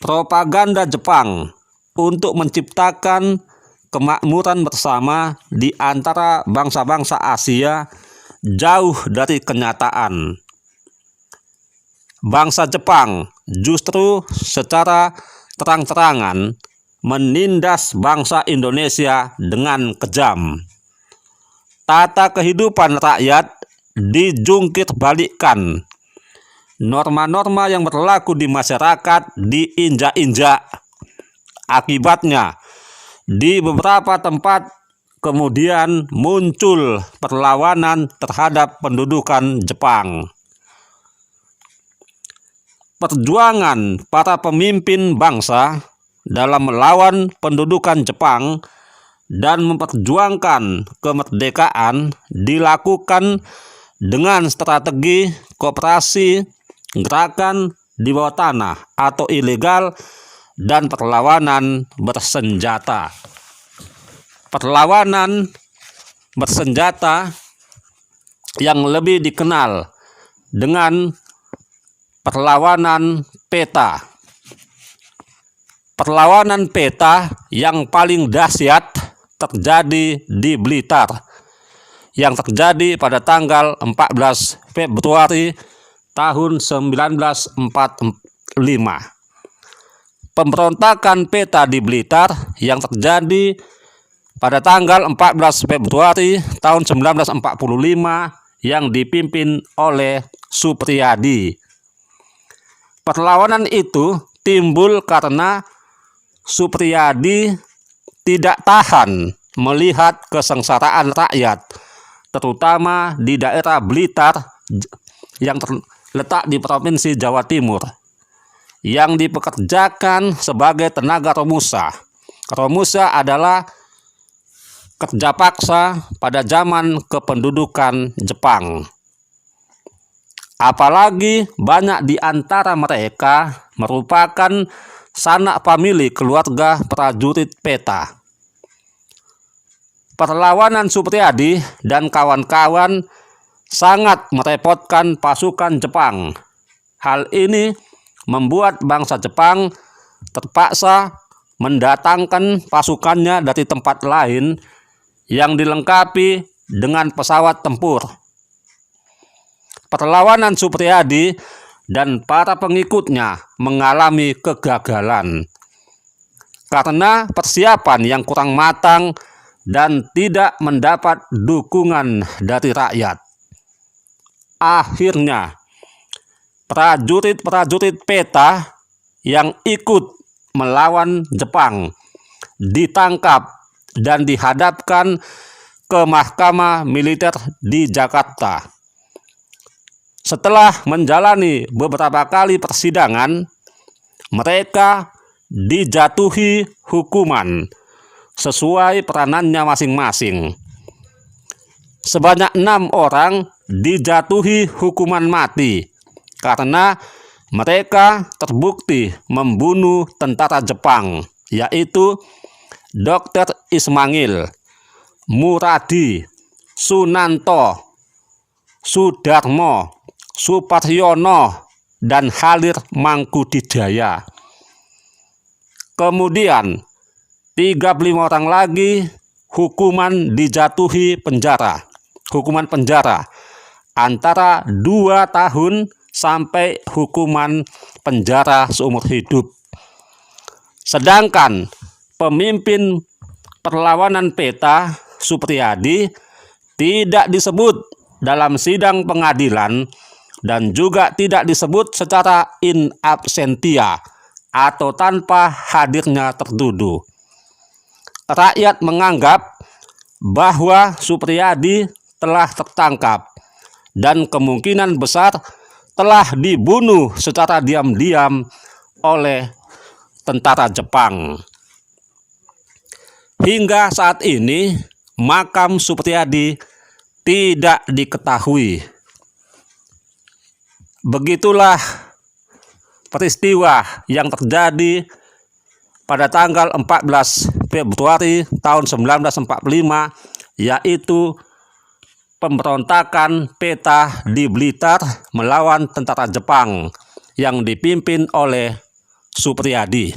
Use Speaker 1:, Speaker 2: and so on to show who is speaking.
Speaker 1: propaganda Jepang untuk menciptakan kemakmuran bersama di antara bangsa-bangsa Asia jauh dari kenyataan. Bangsa Jepang justru secara terang-terangan menindas bangsa Indonesia dengan kejam. Tata kehidupan rakyat dijungkir balikkan. Norma-norma yang berlaku di masyarakat diinjak-injak. Akibatnya, di beberapa tempat kemudian muncul perlawanan terhadap pendudukan Jepang. Perjuangan para pemimpin bangsa dalam melawan pendudukan Jepang dan memperjuangkan kemerdekaan dilakukan dengan strategi koperasi, gerakan di bawah tanah atau ilegal, dan perlawanan bersenjata. Perlawanan bersenjata yang lebih dikenal dengan perlawanan peta. Perlawanan peta yang paling dahsyat terjadi di Blitar, yang terjadi pada tanggal 14 Februari tahun 1945. Pemberontakan peta di Blitar yang terjadi pada tanggal 14 Februari tahun 1945 yang dipimpin oleh Suprijadi. Perlawanan itu timbul karena Suprijadi tidak tahan melihat kesengsaraan rakyat, terutama di daerah Blitar yang terletak di Provinsi Jawa Timur, yang dipekerjakan sebagai tenaga romusa. Romusa adalah kerja paksa pada zaman kependudukan Jepang. Apalagi banyak di antara mereka merupakan sanak famili keluarga prajurit peta. Perlawanan Suprijadi dan kawan-kawan sangat merepotkan pasukan Jepang. Hal ini membuat bangsa Jepang terpaksa mendatangkan pasukannya dari tempat lain yang dilengkapi dengan pesawat tempur. Perlawanan Suprijadi dan para pengikutnya mengalami kegagalan karena persiapan yang kurang matang dan tidak mendapat dukungan dari rakyat. Akhirnya, prajurit-prajurit peta yang ikut melawan Jepang ditangkap dan dihadapkan ke mahkamah militer di Jakarta. Setelah menjalani beberapa kali persidangan, mereka dijatuhi hukuman sesuai peranannya masing-masing. Sebanyak 6 orang dijatuhi hukuman mati karena mereka terbukti membunuh tentara Jepang, yaitu Dr. Ismail, Muradi, Sunanto, Sudarmo, Suparyono, dan Halir Mangkudijaya. Kemudian 35 orang lagi hukuman dijatuhi penjara. Hukuman penjara antara 2 tahun sampai hukuman penjara seumur hidup. Sedangkan pemimpin perlawanan peta Suprijadi tidak disebut dalam sidang pengadilan dan juga tidak disebut secara in absentia atau tanpa hadirnya tertuduh. Rakyat menganggap bahwa Suprijadi telah tertangkap dan kemungkinan besar telah dibunuh secara diam-diam oleh tentara Jepang. Hingga saat ini, makam Suprijadi tidak diketahui. Begitulah peristiwa yang terjadi pada tanggal 14 Februari tahun 1945, yaitu pemberontakan peta di Blitar melawan tentara Jepang yang dipimpin oleh Supriyadi.